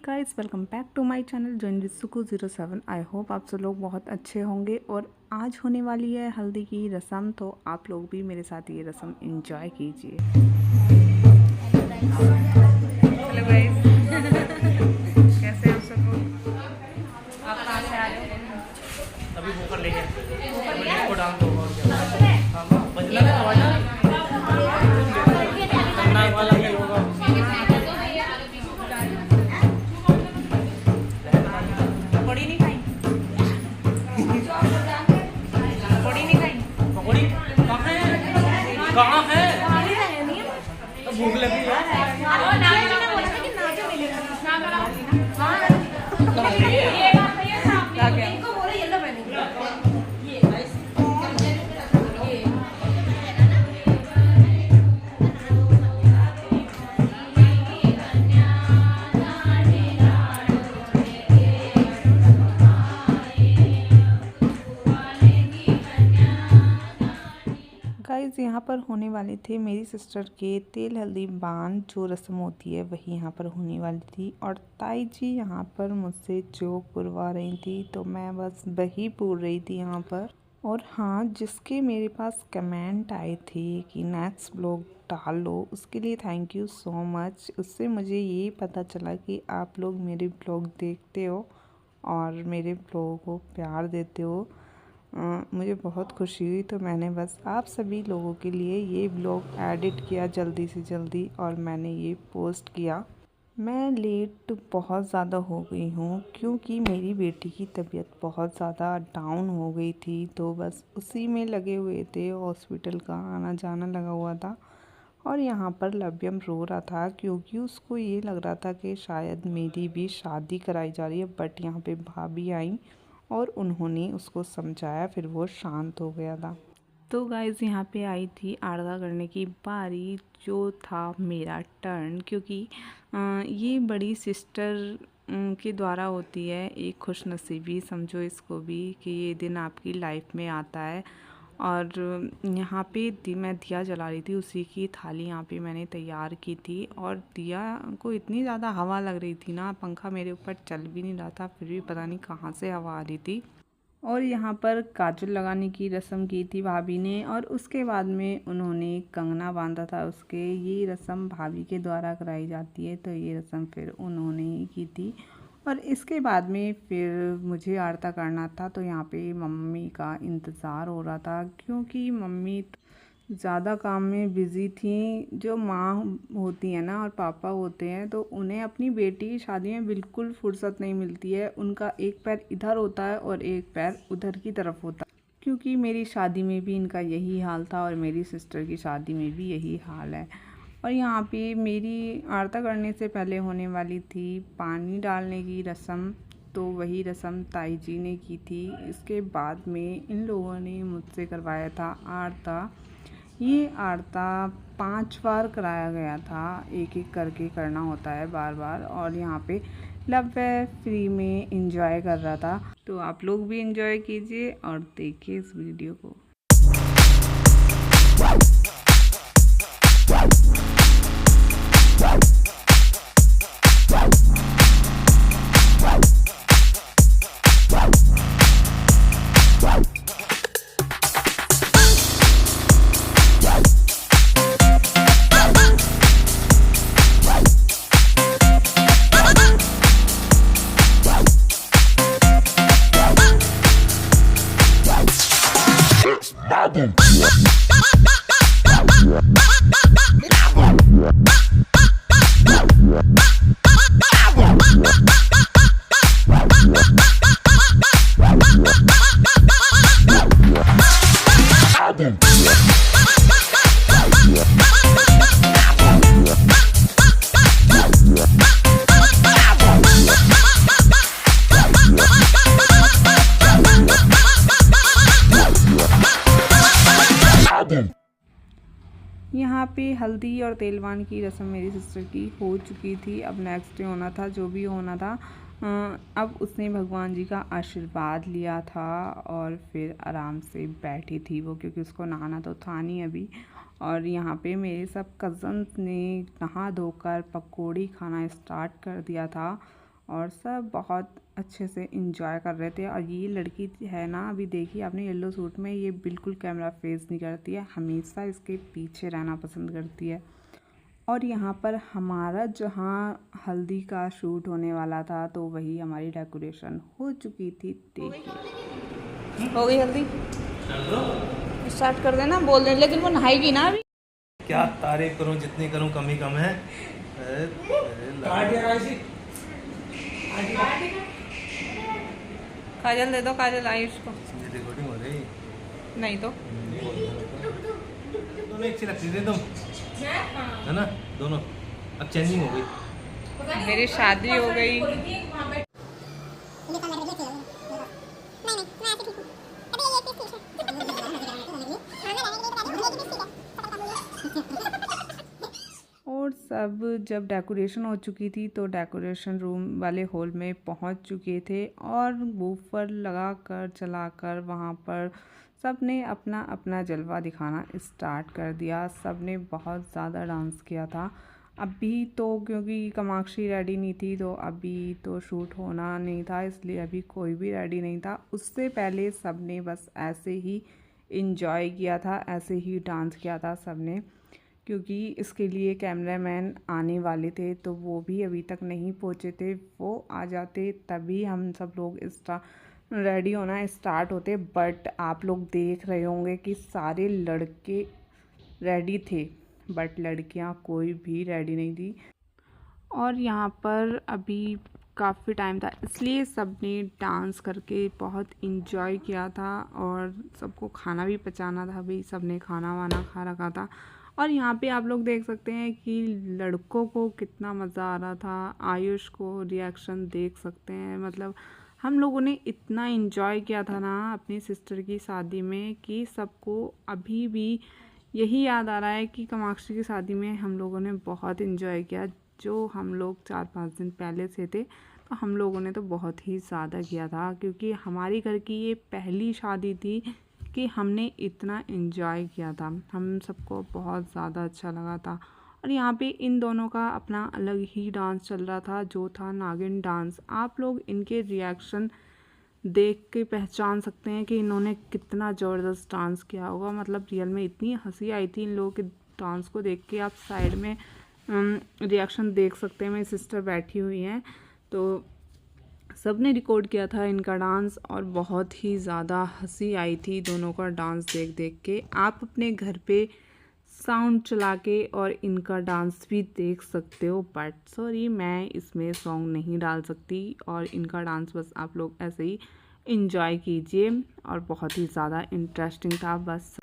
Guys, welcome back to my channel join with सुकु 07। I hope आप सब लोग बहुत अच्छे होंगे। और आज होने वाली है हल्दी की रस्म, तो आप लोग भी मेरे साथ ये रस्म एंजॉय कीजिए। हेलो गाइस, कैसे हैं आप सब लोग? आप कहाँ से आ रहे हो? अभी वोकर लेके इसको डांस होगा और क्या बजना है आवाज करना वाला ये होगा। पकौड़ी नहीं खाई? पकौड़ी नहीं खाई? पकौड़ी कहाँ है तो भूख लगी गाइस, यहाँ पर होने वाले थे मेरी सिस्टर के तेल हल्दी बांध, जो रस्म होती है वही यहाँ पर होने वाली थी। और ताई जी यहाँ पर मुझसे जोक पुरवा रही थी, तो मैं बस वही पूर रही थी यहाँ पर। और हाँ, जिसके मेरे पास कमेंट आए थे कि नेक्स्ट ब्लॉग डाल लो, उसके लिए थैंक यू सो मच। उससे मुझे ये पता चला कि आप लोग मेरे ब्लॉग देखते हो और मेरे ब्लॉग को प्यार देते हो। मुझे बहुत खुशी हुई, तो मैंने बस आप सभी लोगों के लिए ये ब्लॉग एडिट किया जल्दी से जल्दी और मैंने ये पोस्ट किया। मैं लेट बहुत ज़्यादा हो गई हूँ क्योंकि मेरी बेटी की तबीयत बहुत ज़्यादा डाउन हो गई थी, तो बस उसी में लगे हुए थे। हॉस्पिटल का आना जाना लगा हुआ था और यहाँ पर लव्यम रो रहा था क्योंकि उसको ये लग रहा था कि शायद मेरी भी शादी कराई जा रही है। बट यहाँ पे भाभी आई और उन्होंने उसको समझाया, फिर वो शांत हो गया था। तो गाइज़, यहाँ पे आई थी आरदा करने की बारी, जो था मेरा टर्न, क्योंकि ये बड़ी सिस्टर के द्वारा होती है एक खुशनसीबी, समझो इसको भी, कि ये दिन आपकी लाइफ में आता है। और यहाँ पे मैं दिया जला रही थी, उसी की थाली यहाँ पे मैंने तैयार की थी। और दिया को इतनी ज़्यादा हवा लग रही थी ना, पंखा मेरे ऊपर चल भी नहीं रहा था, फिर भी पता नहीं कहाँ से हवा आ रही थी। और यहाँ पर काजल लगाने की रस्म की थी भाभी ने, और उसके बाद में उन्होंने कंगना बांधा था उसके। ये रस्म भाभी के द्वारा कराई जाती है, तो ये रस्म फिर उन्होंने ही की थी। और इसके बाद में फिर मुझे आरता करना था, तो यहाँ पे मम्मी का इंतज़ार हो रहा था क्योंकि मम्मी ज़्यादा काम में बिज़ी थी। जो माँ होती है ना और पापा होते हैं, तो उन्हें अपनी बेटी की शादी में बिल्कुल फुर्सत नहीं मिलती है। उनका एक पैर इधर होता है और एक पैर उधर की तरफ होता है, क्योंकि मेरी शादी में भी इनका यही हाल था और मेरी सिस्टर की शादी में भी यही हाल है। और यहाँ पे मेरी आरता करने से पहले होने वाली थी पानी डालने की रस्म, तो वही रस्म ताई जी ने की थी। इसके बाद में इन लोगों ने मुझसे करवाया था आरता। ये आरता 5 बार कराया गया था, एक एक करके करना होता है बार बार। और यहाँ पे लव फ्री में इंजॉय कर रहा था, तो आप लोग भी इंजॉय कीजिए और देखिए इस वीडियो को। यहाँ पे हल्दी और तेलवान की रस्म मेरी सिस्टर की हो चुकी थी। अब नेक्स्ट डे होना था, जो भी होना था। अब उसने भगवान जी का आशीर्वाद लिया था और फिर आराम से बैठी थी वो, क्योंकि उसको नहाना तो था नहीं अभी। और यहाँ पे मेरे सब कज़न्स ने नहा धोकर पकौड़ी खाना स्टार्ट कर दिया था। और सब बहुत अच्छे से इंजॉय कर रहे थे। और ये लड़की है ना, अभी देखिए आपने येलो सूट में, ये बिल्कुल कैमरा फेस नहीं करती है, हमेशा इसके पीछे रहना पसंद करती है। और यहाँ पर हमारा जहाँ हल्दी का शूट होने वाला था तो वही हमारी डेकोरेशन हो चुकी थी। देखिए हो गई हल्दी, स्टार्ट कर देना बोल रहे, लेकिन वो नहाएगी ना अभी। क्या तारीफ करूं, जितनी करूं कमी कम है। काजल दे दो, काजल आयुष को। रिकॉर्डिंग हो रही नहीं तो दोनों एक सी लगती थी तुम, है ना, दोनों अब चेंजिंग हो गई। मेरी शादी हो गई। और सब जब डेकोरेशन हो चुकी थी तो डेकोरेशन रूम वाले हॉल में पहुंच चुके थे और वूफर लगा कर चलाकर वहां पर सब ने अपना अपना जलवा दिखाना स्टार्ट कर दिया। सब ने बहुत ज़्यादा डांस किया था। अभी तो क्योंकि कामाक्षी रेडी नहीं थी तो अभी तो शूट होना नहीं था, इसलिए अभी कोई भी रेडी नहीं था। उससे पहले सब ने बस ऐसे ही इंजॉय किया था, ऐसे ही डांस किया था सब ने, क्योंकि इसके लिए कैमरामैन आने वाले थे तो वो भी अभी तक नहीं पहुँचे थे। वो आ जाते तभी हम सब लोग रेडी होना स्टार्ट होते। बट आप लोग देख रहे होंगे कि सारे लड़के रेडी थे बट लड़कियां कोई भी रेडी नहीं थी। और यहाँ पर अभी काफ़ी टाइम था इसलिए सब ने डांस करके बहुत इंजॉय किया था और सबको खाना भी पचाना था। भाई सब ने खाना वाना खा रखा था। और यहाँ पे आप लोग देख सकते हैं कि लड़कों को कितना मज़ा आ रहा था। आयुष को रिएक्शन देख सकते हैं, मतलब हम लोगों ने इतना इंजॉय किया था ना अपनी सिस्टर की शादी में कि सबको अभी भी यही याद आ रहा है कि कामाक्षी की शादी में हम लोगों ने बहुत इंजॉय किया। जो हम लोग 4-5 दिन पहले से थे तो हम लोगों ने तो बहुत ही ज़्यादा किया था, क्योंकि हमारी घर की ये पहली शादी थी कि हमने इतना इंजॉय किया था। हम सबको बहुत ज़्यादा अच्छा लगा था। और यहाँ पे इन दोनों का अपना अलग ही डांस चल रहा था जो था नागिन डांस। आप लोग इनके रिएक्शन देख के पहचान सकते हैं कि इन्होंने कितना ज़बरदस्त डांस किया होगा। मतलब रियल में इतनी हंसी आई थी इन लोगों के डांस को देख के। आप साइड में रिएक्शन देख सकते हैं, मेरी सिस्टर बैठी हुई हैं तो सब ने रिकॉर्ड किया था इनका डांस और बहुत ही ज़्यादा हंसी आई थी दोनों का डांस देख देख के। आप अपने घर पे साउंड चला के और इनका डांस भी देख सकते हो, बट सॉरी मैं इसमें सॉन्ग नहीं डाल सकती। और इनका डांस बस आप लोग ऐसे ही इंजॉय कीजिए और बहुत ही ज़्यादा इंटरेस्टिंग था बस।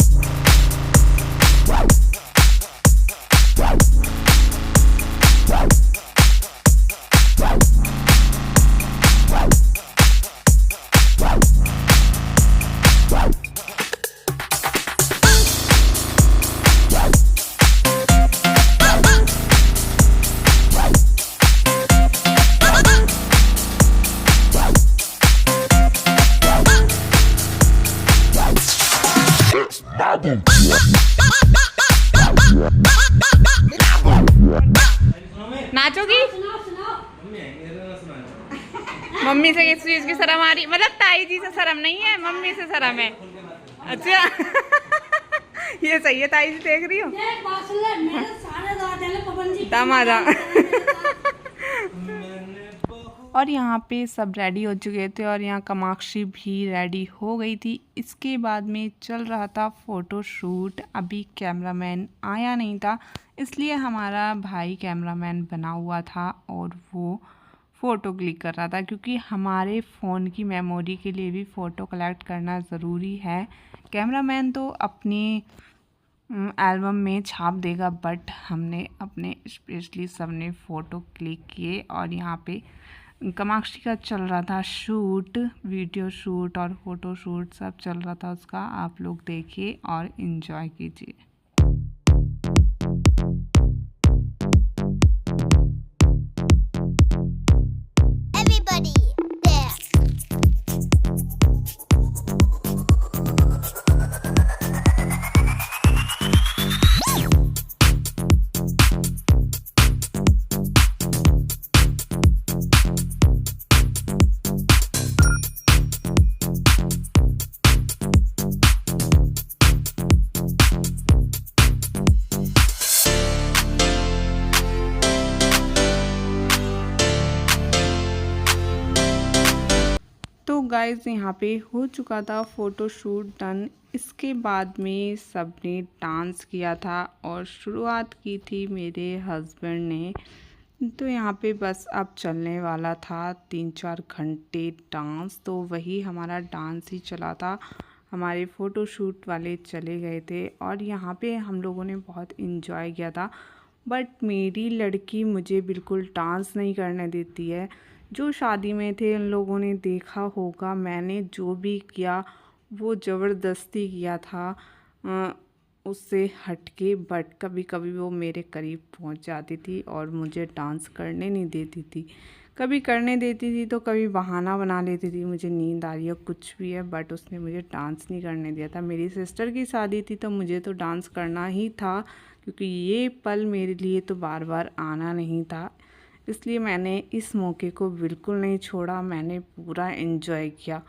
नाचोगी? मम्मी से किस चीज की शर्म आ रही? मतलब ताई जी से शर्म नहीं है, मम्मी से शर्म है। अच्छा ये सही है, ताई जी देख रही हो दामादा। और यहाँ पे सब रेडी हो चुके थे और यहाँ कामाक्षी भी रेडी हो गई थी। इसके बाद में चल रहा था फ़ोटो शूट। अभी कैमरामैन आया नहीं था इसलिए हमारा भाई कैमरामैन बना हुआ था और वो फ़ोटो क्लिक कर रहा था, क्योंकि हमारे फ़ोन की मेमोरी के लिए भी फ़ोटो कलेक्ट करना ज़रूरी है। कैमरामैन तो अपनी एल्बम में छाप देगा बट हमने अपने स्पेशली सबने फ़ोटो क्लिक किए। और यहाँ पे कामाक्षी का चल रहा था शूट, वीडियो शूट और फ़ोटो शूट सब चल रहा था उसका। आप लोग देखिए और इन्जॉय कीजिए। गाइस यहाँ पे हो चुका था फ़ोटोशूट डन। इसके बाद में सबने डांस किया था और शुरुआत की थी मेरे हस्बैंड ने। तो यहाँ पे बस अब चलने वाला था 3-4 घंटे डांस, तो वही हमारा डांस ही चला था। हमारे फ़ोटोशूट वाले चले गए थे और यहाँ पे हम लोगों ने बहुत इन्जॉय किया था। बट मेरी लड़की मुझे बिल्कुल डांस नहीं करने देती है। जो शादी में थे उन लोगों ने देखा होगा, मैंने जो भी किया वो ज़बरदस्ती किया था उससे हटके। बट कभी कभी वो मेरे करीब पहुंच जाती थी और मुझे डांस करने नहीं देती थी। कभी करने देती थी तो कभी बहाना बना लेती थी, मुझे नींद आ रही है कुछ भी है, बट उसने मुझे डांस नहीं करने दिया था। मेरी सिस्टर की शादी थी तो मुझे तो डांस करना ही था, क्योंकि ये पल मेरे लिए तो बार बार आना नहीं था। इसलिए मैंने इस मौके को बिल्कुल नहीं छोड़ा, मैंने पूरा एंजॉय किया।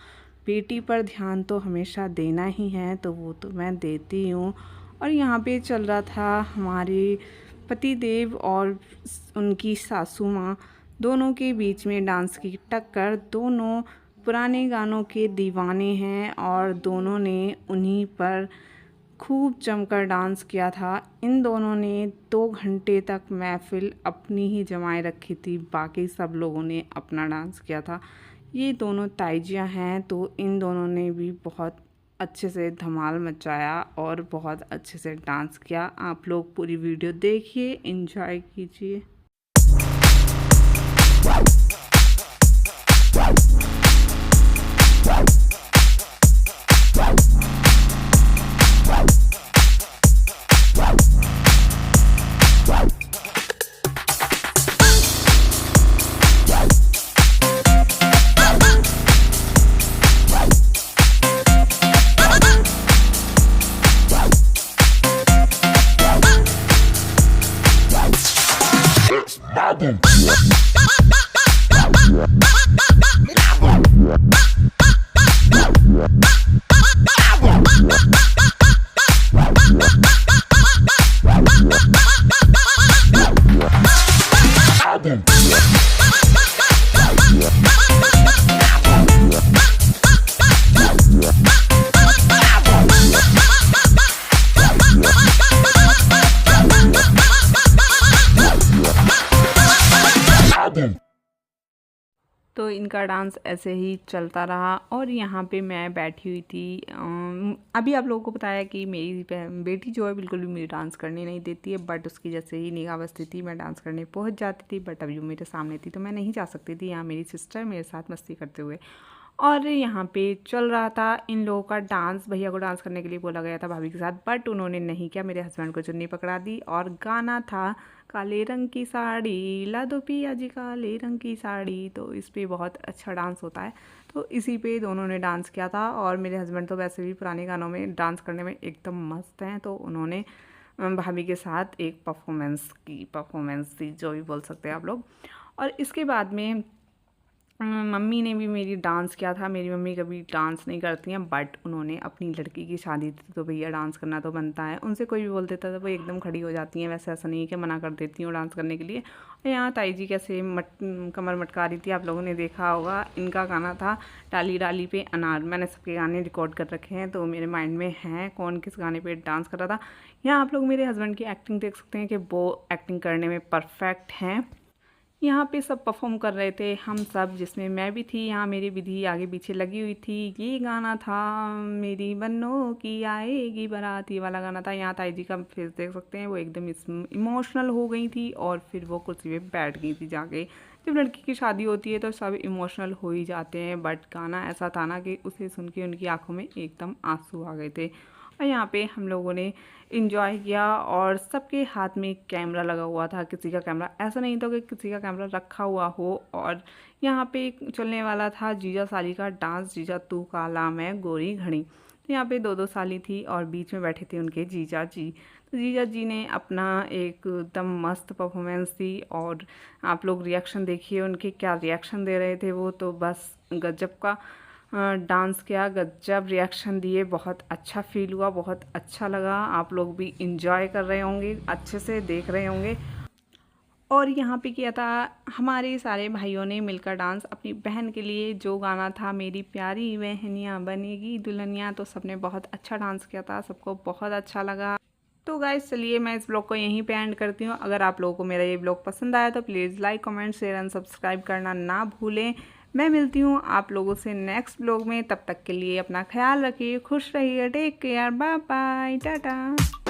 बेटी पर ध्यान तो हमेशा देना ही है, तो वो तो मैं देती हूँ। और यहाँ पे चल रहा था हमारे पति देव और उनकी सासू माँ दोनों के बीच में डांस की टक्कर। दोनों पुराने गानों के दीवाने हैं और दोनों ने उन्हीं पर खूब जमकर डांस किया था। इन दोनों ने 2 घंटे तक महफिल अपनी ही जमाए रखी थी, बाकी सब लोगों ने अपना डांस किया था। ये दोनों ताईजियाँ हैं, तो इन दोनों ने भी बहुत अच्छे से धमाल मचाया और बहुत अच्छे से डांस किया। आप लोग पूरी वीडियो देखिए, एंजॉय कीजिए। तो इनका डांस ऐसे ही चलता रहा और यहाँ पे मैं बैठी हुई थी। अभी आप लोगों को बताया कि मेरी बेटी जो है बिल्कुल भी मुझे डांस करने नहीं देती है, बट उसकी जैसे ही निगाह बजती थी मैं डांस करने पहुँच जाती थी। बट अभी वो मेरे सामने थी तो मैं नहीं जा सकती थी। यहाँ मेरी सिस्टर मेरे साथ मस्ती करते हुए और यहाँ पे चल रहा था इन लोगों का डांस। भैया को डांस करने के लिए बोला गया था भाभी के साथ, बट उन्होंने नहीं किया। मेरे हस्बैंड को चुन्नी पकड़ा दी और गाना था काले रंग की साड़ी ला दो पिया जी काले रंग की साड़ी। तो इस पे बहुत अच्छा डांस होता है, तो इसी पे दोनों ने डांस किया था। और मेरे हस्बैंड तो वैसे भी पुराने गानों में डांस करने में एकदम मस्त हैं, तो उन्होंने भाभी के साथ एक परफॉर्मेंस थी, जो भी बोल सकते हैं आप लोग। और इसके बाद में मम्मी ने भी मेरी डांस किया था। मेरी मम्मी कभी डांस नहीं करती हैं, बट उन्होंने अपनी लड़की की शादी थी तो भैया डांस करना तो बनता है। उनसे कोई भी बोल देता था वो एकदम खड़ी हो जाती हैं, वैसे ऐसा नहीं है कि मना कर देती हूँ डांस करने के लिए। और यहाँ ताई जी कैसे कमर मटका रही थी, आप लोगों ने देखा होगा। इनका गाना था डाली डाली पे अनार। मैंने सबके गाने रिकॉर्ड कर रखे हैं तो मेरे माइंड में है कौन किस गाने पर डांस कर रहा था। यहाँ आप लोग मेरे हस्बैंड की एक्टिंग देख सकते हैं कि वो एक्टिंग करने में परफेक्ट हैं। यहाँ पे सब परफॉर्म कर रहे थे, हम सब, जिसमें मैं भी थी। यहाँ मेरी विधि आगे पीछे लगी हुई थी। ये गाना था मेरी बन्नों की आएगी बारात, ये वाला गाना था। यहाँ ताई जी का फेस देख सकते हैं, वो एकदम इमोशनल हो गई थी और फिर वो कुर्सी पे बैठ गई थी जाके। जब लड़की की शादी होती है तो सब इमोशनल हो ही जाते हैं, बट गाना ऐसा था ना कि उसे सुन के उनकी आंखों में एकदम आंसू आ गए थे। और यहाँ पे हम लोगों ने इंजॉय किया और सबके हाथ में कैमरा लगा हुआ था। किसी का कैमरा ऐसा नहीं था कि किसी का कैमरा रखा हुआ हो। और यहाँ पे चलने वाला था जीजा साली का डांस, जीजा तू काला मैं गोरी घड़ी। तो यहाँ पे 2-2 साली थी और बीच में बैठे थे उनके जीजा जी। तो जीजा जी ने अपना एकदम मस्त परफॉर्मेंस दी और आप लोग रिएक्शन देखिए उनके, क्या रिएक्शन दे रहे थे वो, तो बस गजब का डांस किया, गजब रिएक्शन दिए। बहुत अच्छा फील हुआ, बहुत अच्छा लगा। आप लोग भी इंजॉय कर रहे होंगे, अच्छे से देख रहे होंगे। और यहाँ पे किया था हमारे सारे भाइयों ने मिलकर डांस अपनी बहन के लिए, जो गाना था मेरी प्यारी बहनियाँ बनेगी दुल्हनिया। तो सबने बहुत अच्छा डांस किया था, सबको बहुत अच्छा लगा। तो गाइस चलिए मैं इस ब्लॉग को यहीं पे एंड करती हूँ। अगर आप लोगों को मेरा ये ब्लॉग पसंद आया तो please like, comment, share and subscribe करना ना भूलें। मैं मिलती हूँ आप लोगों से नेक्स्ट ब्लॉग में। तब तक के लिए अपना ख्याल रखिए, खुश रहिए, take care, bye bye, Tata.